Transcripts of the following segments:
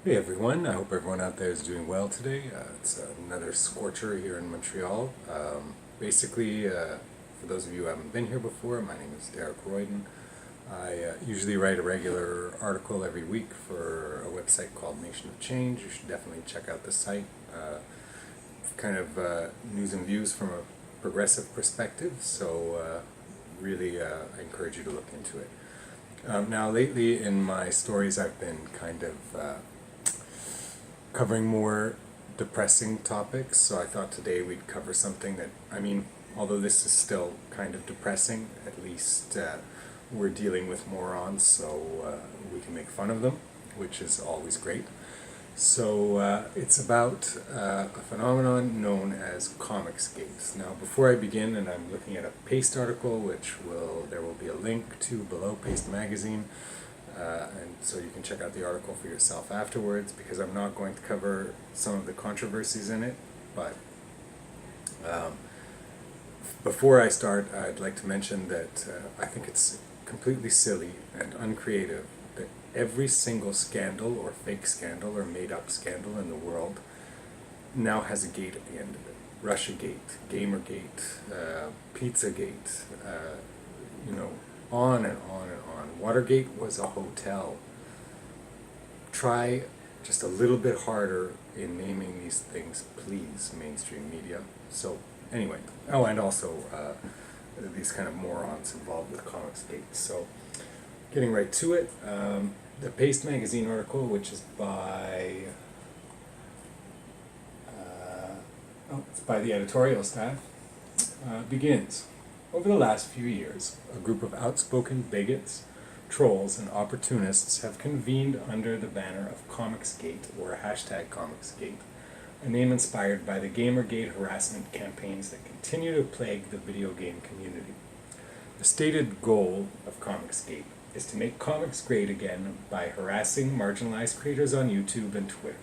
Hey everyone, I hope everyone out there is doing well today. It's another scorcher here in Montreal. For those of you who haven't been here before, my name is Derek Royden. I usually write a regular article every week for a website called Nation of Change. You should definitely check out the site. News and views from a progressive perspective, so I encourage you to look into it. Now, lately in my stories, I've been covering more depressing topics, so I thought today we'd cover something that, although this is still kind of depressing, at least we're dealing with morons, so we can make fun of them, which is always great. So it's about a phenomenon known as Comicsgate. Now, before I begin, and I'm looking at a Paste article, there will be a link to below, Paste magazine, and so you can check out the article for yourself afterwards, because I'm not going to cover some of the controversies in it. But before I start, I'd like to mention that I think it's completely silly and uncreative that every single scandal or fake scandal or made-up scandal in the world now has a gate at the end of it. Russiagate, Gamergate, Pizzagate, on and on and on. Watergate was a hotel. Try just a little bit harder in naming these things, please, mainstream media. So, anyway. Oh, and also these kind of morons involved with Comicsgate. So, getting right to it, the Paste magazine article, which is it's by the editorial staff, begins. Over the last few years, a group of outspoken bigots, trolls, and opportunists have convened under the banner of Comicsgate, or #Comicsgate, a name inspired by the Gamergate harassment campaigns that continue to plague the video game community. The stated goal of Comicsgate is to make comics great again by harassing marginalized creators on YouTube and Twitter.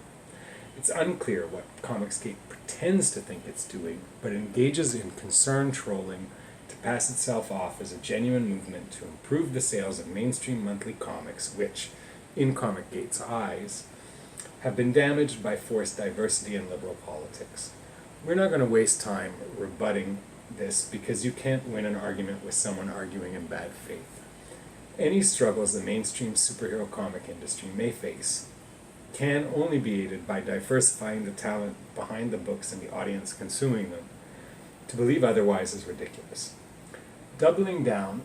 It's unclear what Comicsgate pretends to think it's doing, but engages in concerned trolling to pass itself off as a genuine movement to improve the sales of mainstream monthly comics, which, in Comicsgate's eyes, have been damaged by forced diversity and liberal politics. We're not going to waste time rebutting this, because you can't win an argument with someone arguing in bad faith. Any struggles the mainstream superhero comic industry may face can only be aided by diversifying the talent behind the books and the audience consuming them. To believe otherwise is ridiculous. Doubling down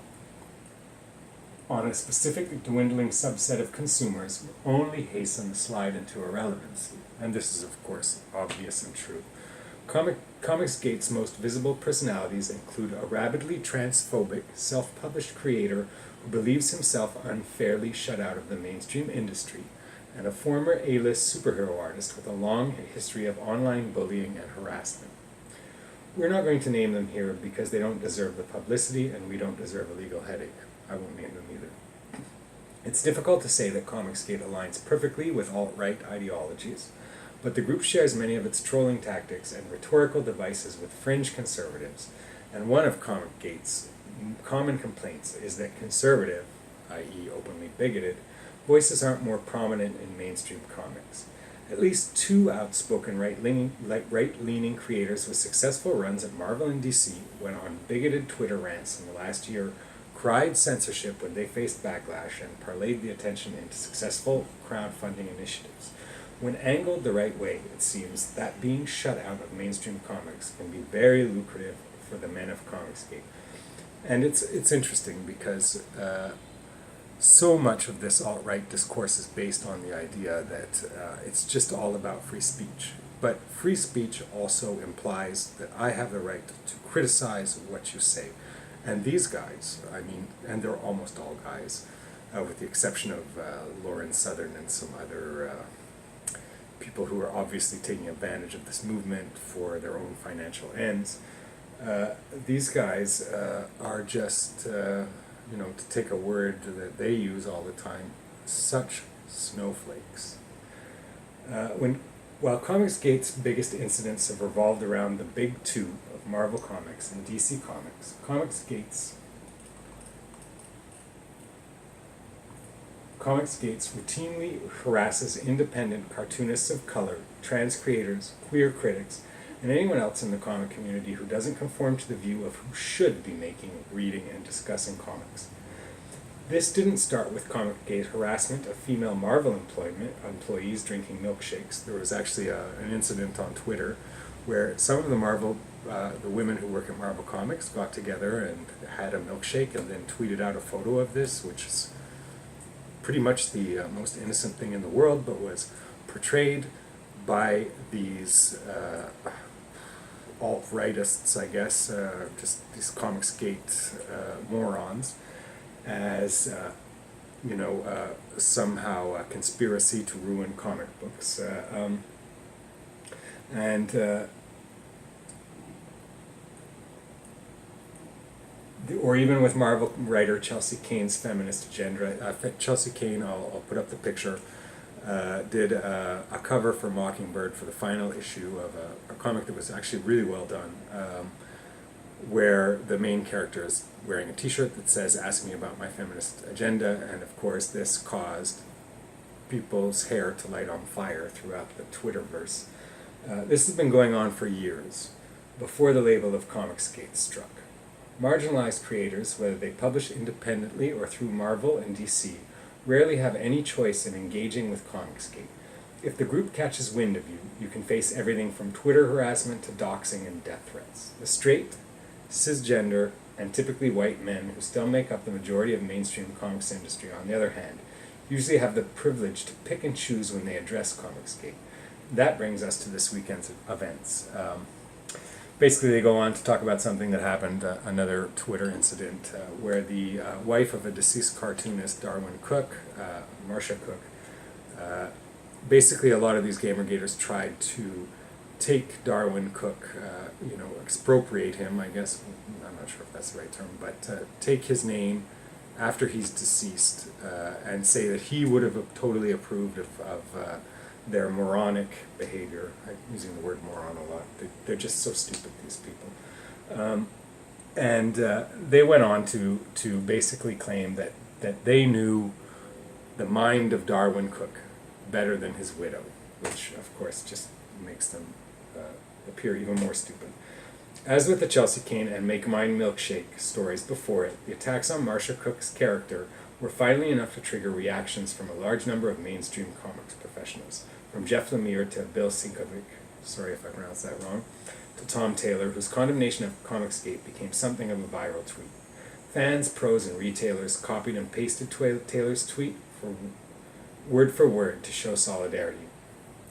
on a specific dwindling subset of consumers will only hasten the slide into irrelevancy, and this is of course obvious and true. Comicsgate's most visible personalities include a rabidly transphobic, self-published creator who believes himself unfairly shut out of the mainstream industry, and a former A-list superhero artist with a long history of online bullying and harassment. We're not going to name them here because they don't deserve the publicity, and we don't deserve a legal headache. I won't name them either. It's difficult to say that Comicsgate aligns perfectly with alt-right ideologies, but the group shares many of its trolling tactics and rhetorical devices with fringe conservatives, and one of Comicsgate's common complaints is that conservative, i.e. openly bigoted, voices aren't more prominent in mainstream comics. At least two outspoken right-leaning creators with successful runs at Marvel and DC went on bigoted Twitter rants in the last year, cried censorship when they faced backlash, and parlayed the attention into successful crowdfunding initiatives. When angled the right way, it seems that being shut out of mainstream comics can be very lucrative for the men of Comicsgate. And it's interesting because so much of this alt-right discourse is based on the idea that it's just all about free speech. But free speech also implies that I have the right to criticize what you say. And these guys, and they're almost all guys, with the exception of Lauren Southern and some other people who are obviously taking advantage of this movement for their own financial ends. These guys are just, to take a word that they use all the time, such snowflakes. While Comicsgate's biggest incidents have revolved around the big two of Marvel Comics and DC Comics, Comicsgate routinely harasses independent cartoonists of color, trans creators, queer critics, and anyone else in the comic community who doesn't conform to the view of who should be making, reading, and discussing comics. This didn't start with Comicsgate harassment of female Marvel employees drinking milkshakes. There was actually an incident on Twitter where some of the women who work at Marvel Comics got together and had a milkshake and then tweeted out a photo of this, which is pretty much the most innocent thing in the world, but was portrayed by these alt-rightists, I guess, just these Comicsgate morons, as somehow a conspiracy to ruin comic books. Or even with Marvel writer Chelsea Cain's feminist agenda. Chelsea Cain, I'll put up the picture, did a cover for Mockingbird for the final issue of a comic that was actually really well done, where the main character is wearing a t-shirt that says, "Ask me about my feminist agenda," and of course this caused people's hair to light on fire throughout the Twitterverse. This has been going on for years, before the label of Comicsgate struck. Marginalized creators, whether they publish independently or through Marvel and DC, rarely have any choice in engaging with Comicsgate. If the group catches wind of you, you can face everything from Twitter harassment to doxing and death threats. The straight, cisgender, and typically white men who still make up the majority of mainstream comics industry, on the other hand, usually have the privilege to pick and choose when they address Comicsgate. That brings us to this weekend's events. Basically, they go on to talk about something that happened, another Twitter incident, where the wife of a deceased cartoonist, Darwin Cook, Marcia Cook, basically a lot of these Gamergaters tried to take Darwin Cook, expropriate him, I guess, I'm not sure if that's the right term, but take his name after he's deceased and say that he would have totally approved of their moronic behavior. I'm using the word moron a lot. They're just so stupid, these people. And they went on to basically claim that they knew the mind of Darwin Cook better than his widow, which of course just makes them appear even more stupid. As with the Chelsea Cain and Make Mine Milkshake stories before it, the attacks on Marcia Cook's character were finally enough to trigger reactions from a large number of mainstream comics professionals, from Jeff Lemire to Bill Sinkovic, sorry if I pronounced that wrong, to Tom Taylor, whose condemnation of Comicsgate became something of a viral tweet. Fans, pros, and retailers copied and pasted Taylor's tweet for word to show solidarity.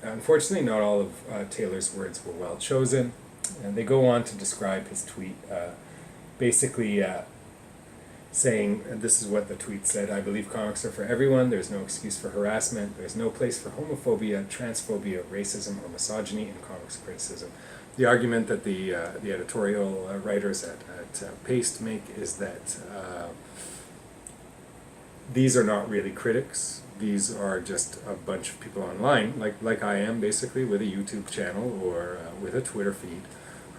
Unfortunately, not all of Taylor's words were well chosen, and they go on to describe his tweet, basically saying, and this is what the tweet said: "I believe comics are for everyone. There's no excuse for harassment. There's no place for homophobia, transphobia, racism, or misogyny in comics criticism." The argument that the editorial writers at Paste make is that these are not really critics. These are just a bunch of people online, like I am, basically, with a YouTube channel or with a Twitter feed,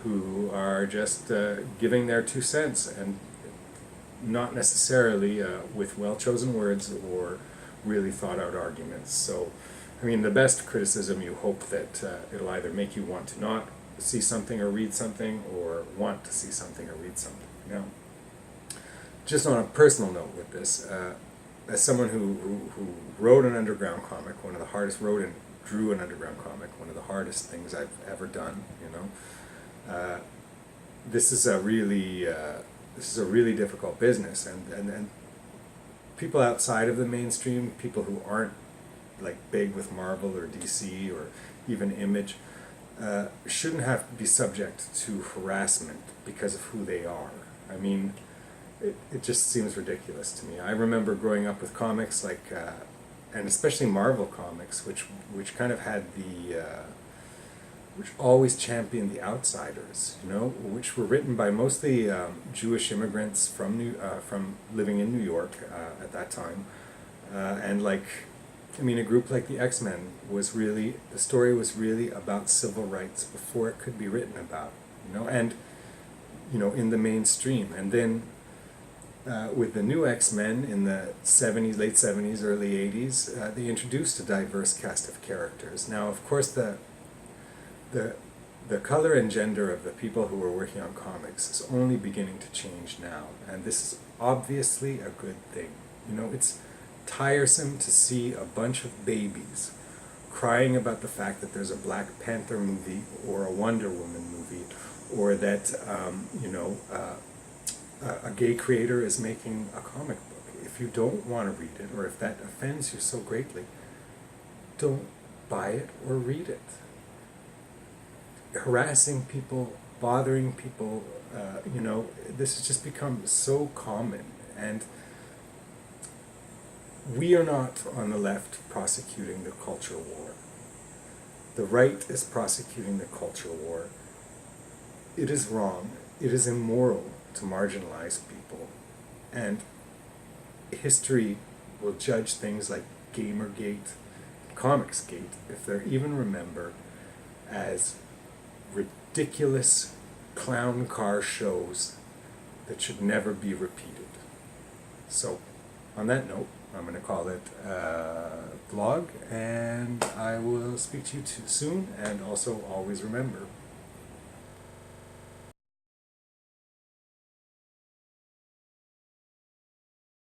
who are just giving their 2 cents, and not necessarily with well-chosen words or really thought-out arguments. So, I mean, the best criticism, you hope that it'll either make you want to not see something or read something, or want to see something or read something. Now, just on a personal note with this, as someone who wrote an underground comic, wrote and drew an underground comic, one of the hardest things I've ever done, this is a really difficult business, and people outside of the mainstream, people who aren't like big with Marvel or DC or even Image, shouldn't have to be subject to harassment because of who they are. I mean, it just seems ridiculous to me. I remember growing up with comics and especially Marvel comics, which kind of had which always championed the outsiders, which were written by mostly Jewish immigrants from living in New York at that time, and a group like the X-Men the story was really about civil rights before it could be written about, and in the mainstream, and then with the new X-Men in the 70s, late 70s, early 80s, they introduced a diverse cast of characters. Now, of course, the color and gender of the people who are working on comics is only beginning to change now, and this is obviously a good thing. You know, it's tiresome to see a bunch of babies crying about the fact that there's a Black Panther movie or a Wonder Woman movie, or that a gay creator is making a comic book. If you don't want to read it, or if that offends you so greatly, don't buy it or read it. Harassing people, bothering people, this has just become so common. And we are not on the left prosecuting the culture war. The right is prosecuting the culture war. It is wrong. It is immoral to marginalize people. And history will judge things like Gamergate, Comicsgate, if they're even remembered, as ridiculous clown car shows that should never be repeated. So, on that note, I'm going to call it a vlog, and I will speak to you soon, and also always remember,